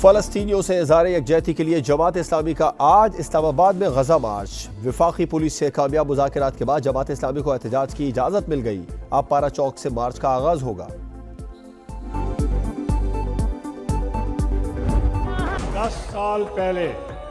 फलस्तीनियों से इज़हार यकजहती के लिए जमात इस्लामी का आज इस्लामाबाद में गजा मार्च। वफाकी पुलिस से कामयाब मुज़ाकरात के बाद जमात इस्लामी को एहतजाज की इजाज़त मिल गई। अब पारा चौक से मार्च का आगाज होगा। 10 साल पहले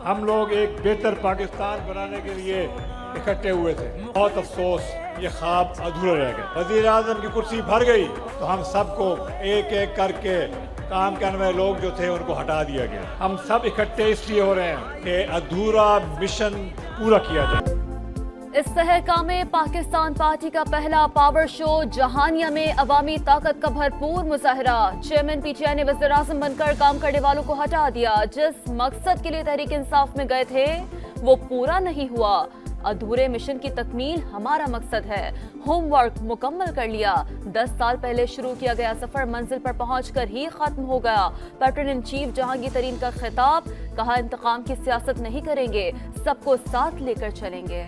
हम लोग एक बेहतर पाकिस्तान बनाने के लिए इकट्ठे हुए थे। बहुत अफसोस ये ख्वाब अधूरा रह गया। वज़ीर आज़म की कुर्सी भर गई तो हम सबको एक एक करके काम करने वाले लोग जो थे उनको हटा दिया गया। हम सब इकट्ठे इसलिए हो रहे हैं कि अधूरा मिशन पूरा किया जाए। इस्तेहकाम पाकिस्तान पार्टी का पहला पावर शो जहानिया में अवामी ताकत का भरपूर मुजाहरा। चेयरमैन पीटीआई ने वज़ीर आज़म बनकर काम करने वालों को हटा दिया। जिस मकसद के लिए तहरीक इंसाफ में गए थे वो पूरा नहीं हुआ। अधूरे मिशन की तकमील हमारा मकसद है। होमवर्क मुकम्मल कर लिया। 10 साल पहले शुरू किया गया सफर मंजिल पर पहुंचकर ही खत्म हो गया। पैटर्न इन चीफ जहांगीर तरीन का खिताब, कहा इंतकाम की सियासत नहीं करेंगे, सबको साथ लेकर चलेंगे।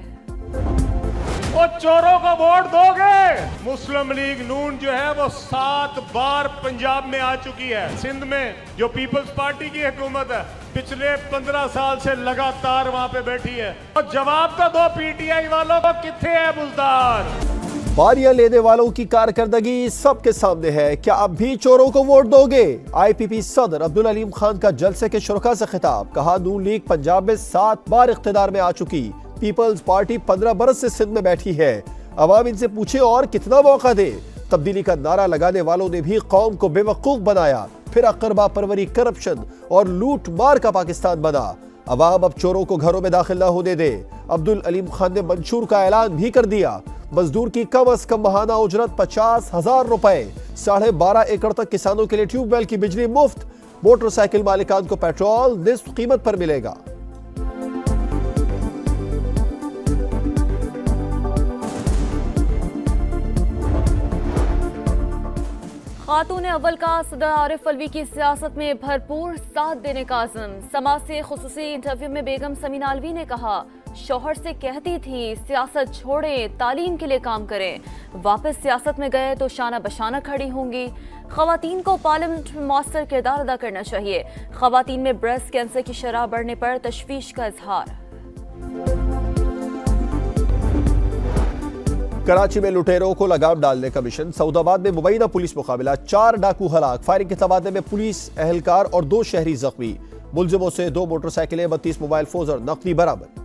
वो चोरों को वोट दोगे? मुस्लिम लीग नून जो है वो 7 बार पंजाब में आ चुकी है। सिंध में जो पीपल्स पार्टी की हुकूमत है पिछले 15 साल से लगातार वहां पे बैठी है। और जवाब तो दो पीटीआई वालों को, किथे है बुजदार? बारियां लेने वालों की कारकर्दगी सबके सामने है। क्या अब भी चोरों को वोट दोगे? IPP सदर अब्दुल अलीम खान का जलसे के शुरका से खिताब, कहा नून लीग पंजाब में 7 बार इख्तिदार में आ चुकी। पीपल्स पार्टी 15 बरस से सिंध में बैठी है। अवाम इनसे पूछे और कितना मौका दे। तब्दीली का नारा लगाने वालों ने भी कौम को बेवकूफ बनाया। फिर अकरबा परवरी, करप्शन और लूट मार का पाकिस्तान बना। अवाम अब चोरों को घरों में दाखिल न होने दे। अब्दुल अलीम खान ने मंशूर का ऐलान भी कर दिया। मजदूर की कम अज कम माहाना उजरत 50,000 रुपए। 12.5 एकड़ तक किसानों के लिए ट्यूबवेल की बिजली मुफ्त। मोटरसाइकिल मालिकान को पेट्रोल निस्फ कीमत पर मिलेगा। खातून अव्वल का सदर आरिफ अलवी की सियासत में भरपूर साथ देने का आज़म। समाज से खुसूसी इंटरव्यू में बेगम समीना अलवी ने कहा, शौहर से कहती थी सियासत छोड़ें, तालीम के लिए काम करें। वापस सियासत में गए तो शाना बशाना खड़ी होंगी। खवातीन को पार्लियामेंट में मौसर किरदार अदा करना चाहिए। खवातीन में ब्रेस्ट कैंसर की शरह बढ़ने पर तशवीश का इजहार। कराची में लुटेरों को लगाम डालने का मिशन। सऊदाबाद में मुबैना पुलिस मुकाबला, 4 डाकू हलाक। फायरिंग के तबादले में पुलिस एहलकार और 2 शहरी जख्मी। मुलजिमों से 2 मोटरसाइकिलें, 32 मोबाइल फोन और नकदी बरामद।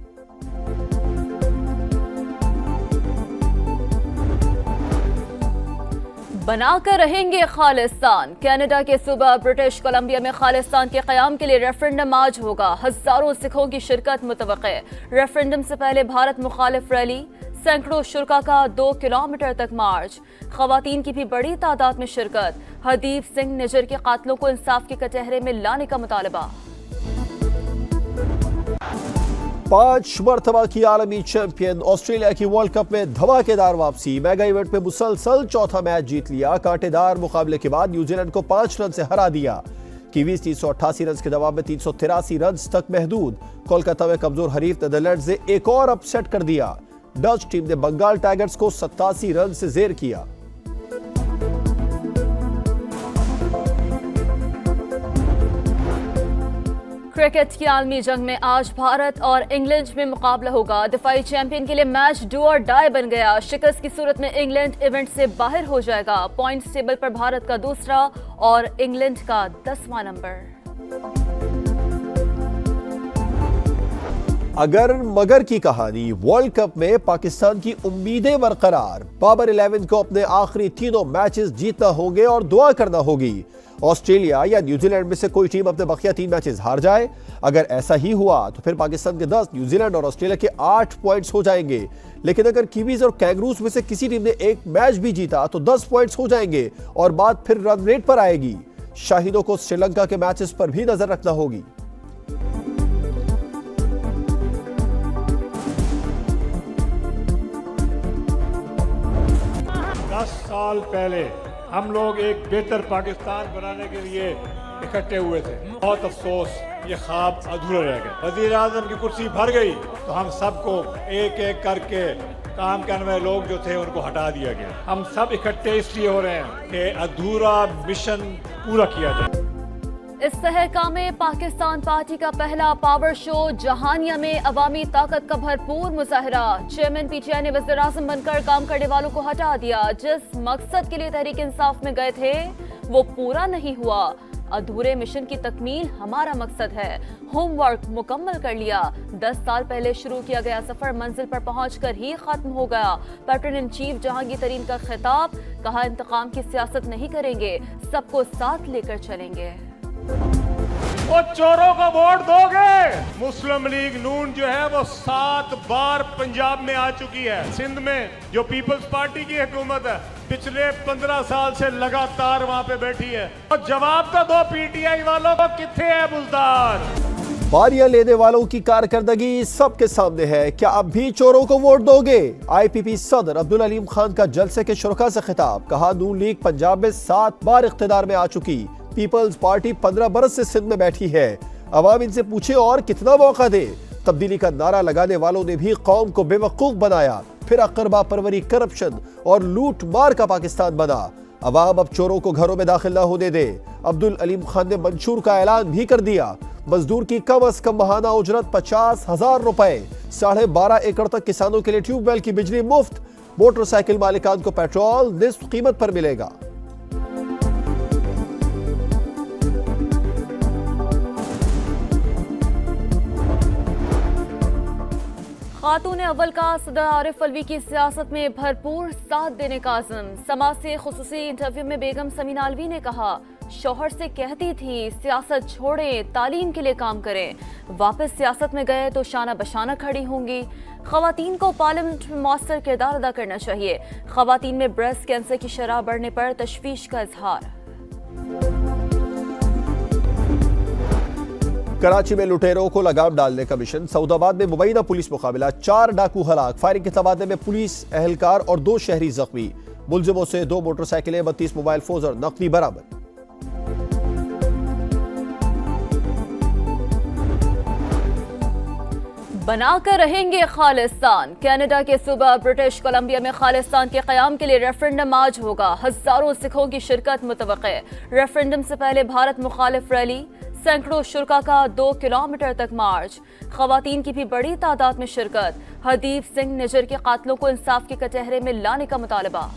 बनाकर रहेंगे खालिस्तान। कनाडा के सूबा ब्रिटिश कोलंबिया में खालिस्तान के क़याम के लिए रेफरेंडम आज होगा। हजारों सिखों की शिरकत मुतवक्के। रेफरेंडम से पहले भारत मुखालिफ रैली, सैकड़ों शुरका का 2 किलोमीटर तक मार्च। खवातीन की भी बड़ी तादाद में शिरकत। हरदीप सिंह निजर के कातलों को इंसाफ के कटहरे में लाने का मुतालबा। 5 मरतबा की आलमी चैंपियन ऑस्ट्रेलिया की वर्ल्ड कप में धमाकेदार वापसी। मेगा इवेंट में मुसलसल चौथा मैच जीत लिया। कांटेदार मुकाबले के बाद न्यूजीलैंड को 5 रन से हरा दिया। कीवीज 388 रन के दबाव में 383 रन तक महदूद। कोलकाता में कमजोर हरीफ नीदरलैंड से एक और अपसेट कर दिया। डच टीम ने बंगाल टाइगर्स को 87 रन से जेर किया। क्रिकेट की आलमी जंग में आज भारत और इंग्लैंड में मुकाबला होगा। दिफाई चैंपियन के लिए मैच डू और डाई बन गया। शिकस्त की सूरत में इंग्लैंड इवेंट से बाहर हो जाएगा। पॉइंट्स टेबल पर भारत का दूसरा और इंग्लैंड का 10वां नंबर। अगर मगर की कहानी। वर्ल्ड कप में पाकिस्तान की उम्मीदें बरकरार। बाबर 11 को अपने आखिरी तीनों मैचेस जीतना होंगे और दुआ करना होगी। ऑस्ट्रेलिया या न्यूजीलैंड में से कोई टीम अपने बकिया 3 मैचेस हार जाए। अगर ऐसा ही हुआ तो फिर पाकिस्तान के 10, न्यूजीलैंड और ऑस्ट्रेलिया के 8 पॉइंट्स हो जाएंगे। लेकिन अगर कीवीज और कैंगरूज में से किसी टीम ने एक मैच भी जीता तो 10 पॉइंट्स हो जाएंगे और बात फिर रन रेट पर आएगी। शाहिदों को श्रीलंका के मैचेस पर भी नजर रखना होगी। 10 साल पहले हम लोग एक बेहतर पाकिस्तान बनाने के लिए इकट्ठे हुए थे। बहुत अफसोस ये ख्वाब अधूरा रह गया। वज़ीर आज़म की कुर्सी भर गई तो हम सबको एक एक करके काम करने वाले लोग जो थे उनको हटा दिया गया। हम सब इकट्ठे इसलिए हो रहे हैं कि अधूरा मिशन पूरा किया जाए। इस तहलका में पाकिस्तान पार्टी का पहला पावर शो जहानिया में अवामी ताकत का भरपूर मुजाहरा। चेयरमैन पीटीआई ने वज़ीर आज़म बनकर काम करने वालों को हटा दिया। जिस मकसद के लिए तहरीक इंसाफ में गए थे वो पूरा नहीं हुआ। अधूरे मिशन की तकमील हमारा मकसद है। होमवर्क मुकम्मल कर लिया। 10 साल पहले शुरू किया गया सफर मंजिल पर पहुंचकर ही खत्म हो गया। पैटर्न इन चीफ जहांगीर तरीन का खिताब, कहा इंतकाम की सियासत नहीं करेंगे, सबको साथ लेकर चलेंगे। वो चोरों को वोट दोगे? मुस्लिम लीग नून जो है वो 7 बार पंजाब में आ चुकी है। सिंध में जो पीपल्स पार्टी की हुकूमत है पिछले 15 साल से लगातार वहां पे बैठी है। और जवाब तो दो पीटीआई वालों को, किथे है बुजदार? बारियां लेने वालों की कारकर्दगी सबके सामने है। क्या अब भी चोरों को वोट दोगे? आईपीपी सदर अब्दुल अलीम खान का जलसे के शुरका से खिताब, कहा नून लीग पंजाब में 7 बार इख्तिदार में आ चुकी। पीपल्स पार्टी 15 बरस से सिंध में बैठी है। अवाम इनसे पूछे और कितना मौका दे। तब्दीली का नारा लगाने वालों ने भी कौम को बेवकूफ बनाया। फिर अकरबा परवरी, करप्शन और लूट मार का पाकिस्तान बना। अवाम अब चोरों को घरों में दाखिल न होने दे। अब्दुल अलीम खान ने मंशूर का ऐलान भी कर दिया। मजदूर की कम अज कम माहाना उजरत 50,000 रुपए। 12.5 एकड़ तक किसानों के लिए ट्यूबवेल की बिजली मुफ्त। मोटरसाइकिल मालिकान को पेट्रोल निस्फ कीमत पर मिलेगा। खातून अव्वल का सदर आरिफ अलवी की सियासत में भरपूर साथ देने का आज़म। समाज से खुसूसी इंटरव्यू में बेगम समीना अलवी ने कहा, शौहर से कहती थी सियासत छोड़ें, तालीम के लिए काम करें। वापस सियासत में गए तो शाना बशाना खड़ी होंगी। खवातीन को पार्लियामेंट में मौसर किरदार अदा करना चाहिए। खवातीन में ब्रेस्ट कैंसर की शरह बढ़ने पर तशवीश का इजहार। कराची में लुटेरों को लगाम डालने का मिशन। सऊदाबाद में मुबैना पुलिस मुकाबला, 4 डाकू हलाक। फायरिंग के तबादले में पुलिस एहलकार और 2 शहरी जख्मी। मुलजिमों से 2 मोटरसाइकिलें, 32 मोबाइल फोन और नकदी बरामद। बनाकर रहेंगे खालिस्तान। कनाडा के सूबा ब्रिटिश कोलंबिया में खालिस्तान के क़याम के लिए रेफरेंडम आज होगा। हजारों सिखों की शिरकत मुतवक्के। रेफरेंडम से पहले भारत मुखालिफ रैली, सैकड़ों शुरका का 2 किलोमीटर तक मार्च। खवातीन की भी बड़ी तादाद में शिरकत। हरदीप सिंह निजर के कातलों को इंसाफ के कटहरे में लाने का मुतालबा।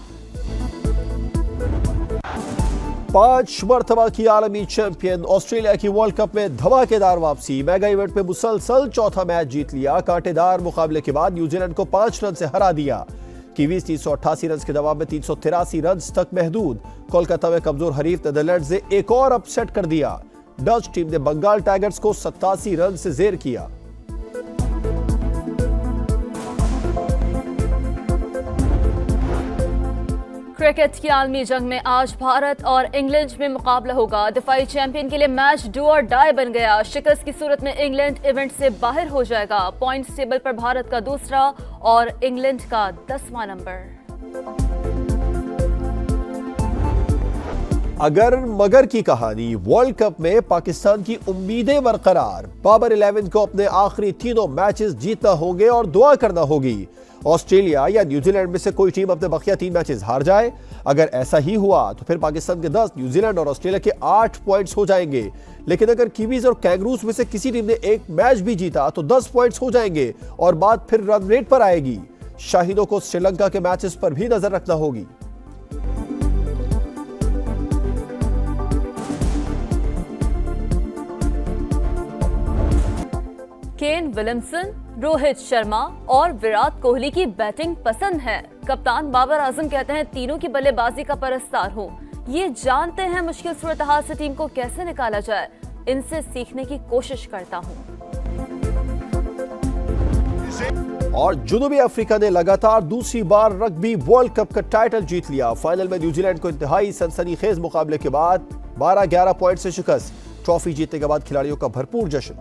5 मरतबा की आलमी चैंपियन ऑस्ट्रेलिया की वर्ल्ड कप में धमाकेदार वापसी। मेगा इवेंट में मुसलसल चौथा मैच जीत लिया। कांटेदार मुकाबले के बाद न्यूजीलैंड को 5 रन से हरा दिया। कीवीज 388 रन के दबाव में 383 रन तक महदूद। कोलकाता में कमजोर हरीफ नीदरलैंड्स ने एक और अपसेट कर दिया। डच टीम ने बंगाल टाइगर्स को 87 रन से जेर किया। क्रिकेट की आलमी जंग में आज भारत और इंग्लैंड में मुकाबला होगा। दिफाई चैंपियन के लिए मैच डू और डाई बन गया। शिकस्त की सूरत में इंग्लैंड इवेंट से बाहर हो जाएगा। पॉइंट्स टेबल पर भारत का दूसरा और इंग्लैंड का 10वां नंबर। अगर मगर की कहानी। वर्ल्ड कप में पाकिस्तान की उम्मीदें बरकरार। बाबर 11 को अपने आखिरी तीनों मैचेस जीतना होंगे और दुआ करना होगी। ऑस्ट्रेलिया या न्यूजीलैंड में से कोई टीम अपने बकिया 3 मैचेस हार जाए। अगर ऐसा ही हुआ तो फिर पाकिस्तान के 10, न्यूजीलैंड और ऑस्ट्रेलिया के 8 पॉइंट्स हो जाएंगे। लेकिन अगर कीवीज और कैंगरूज में से किसी टीम ने एक मैच भी जीता तो 10 पॉइंट्स हो जाएंगे और बात फिर रन रेट पर आएगी। शाहिदों को श्रीलंका के मैचेस पर भी नजर रखना होगी। केन विलियमसन, रोहित शर्मा और विराट कोहली की बैटिंग पसंद है। कप्तान बाबर आजम कहते हैं तीनों की बल्लेबाजी का परस्तार हूं। ये जानते हैं मुश्किल सूरत हाल से टीम को कैसे निकाला जाए। इनसे सीखने की कोशिश करता हूं। और जुनूबी अफ्रीका ने लगातार दूसरी बार रग्बी वर्ल्ड कप का टाइटल जीत लिया। फाइनल में न्यूजीलैंड को इंतहाई सनसनीखेज मुकाबले के बाद 12-11 पॉइंट से शिकस्त। ट्रॉफी जीतने के बाद खिलाड़ियों का भरपूर जश्न।